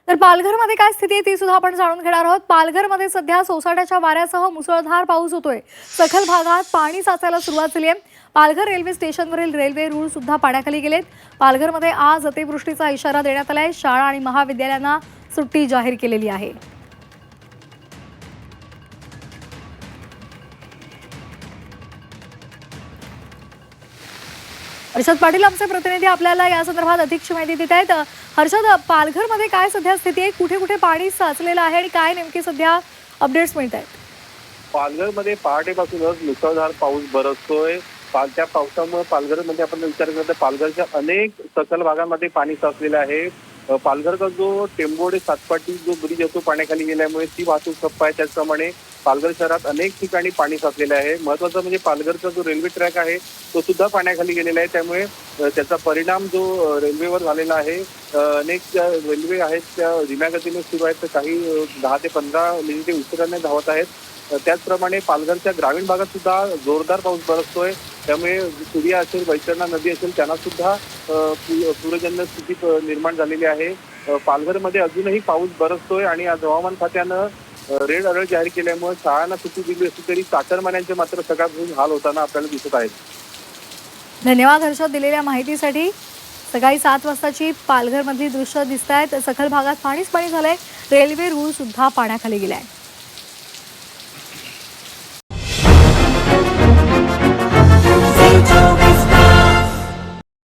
तर पालघरमध्ये काय स्थिती आहे ती सुद्धा आपण जाणून घेणार आहोत। पालघरमध्ये सध्या सोसाट्याच्या वाऱ्यासह मुसळधार पाऊस होतोय। सखल भागात पाणी साचायला सुरुवात झाली आहे। पालघर रेल्वे स्टेशनवरील रेल्वे रूळ सुद्धा पाण्याखाली गेलेत। पालघरमध्ये आज अतिवृष्टीचा इशारा देण्यात आलाय। शाळा आणि महाविद्यालयांना सुट्टी जाहीर केलेली आहे। हर्षद पाटील आमचे प्रतिनिधी आपल्याला या संदर्भात अधिकची माहिती देत आहेत। हर्षद, पालघरमध्ये काय सध्या स्थिती आहे, कुठे कुठे पाणी साचलेलं आहे आणि काय नेमकी सध्या अपडेट्स मिळत आहेत? पालघरमध्ये पहाटेपासूनच मुसळधार पाऊस बरसतोय। त्या पावसामुळे पालघरमध्ये आपण विचार केला तर पालघरच्या अनेक सखल भागांमध्ये पाणी साचलेलं आहे। पालघरचा जो टेंबोडे सातपाटी जो ब्रिज आहे तो पाण्याखाली गेल्यामुळे ती वाहतूक ठप्प आहे। त्याचप्रमाणे पालघर शहरात अनेक ठिकाणी पाणी साचलेलं आहे। महत्वाचं म्हणजे पालघरचा जो रेल्वे ट्रॅक आहे तो सुद्धा पाण्याखाली गेलेला आहे। त्यामुळे त्याचा परिणाम जो रेल्वेवर झालेला आहे। अनेक रेल्वे आहेत त्या धीम्या गतीने सुरू आहेत, तर काही 10 ते 15 मिनिटे उशिराने धावत आहेत। त्याचप्रमाणे पालघरच्या ग्रामीण भागात सुद्धा जोरदार पाऊस बरसतोय। त्यामुळे सूर्या असेल, वैतरणा नदी असेल त्यांना सुद्धा पूरजन्य स्थिती निर्माण झालेली आहे। पालघरमध्ये अजूनही पाऊस बरसतोय आणि आज हवामान खात्यानं रेड अलर्ट जाहीर केल्यामुळे शाळांना सुट्टी दिली असली तरी चाकरमान्यांचे मात्र सकाळपासून हाल होताना आपल्याला दिसत आहेत। धन्यवाद हर्षद दिलेल्या माहितीसाठी। सकाळी 7 वाजताची पालघरमधली दृश्य दिसत आहेत। सखल भागात पाणीच पाणी झालंय। रेल्वे रूळ सुद्धा पाण्याखाली गेलाय।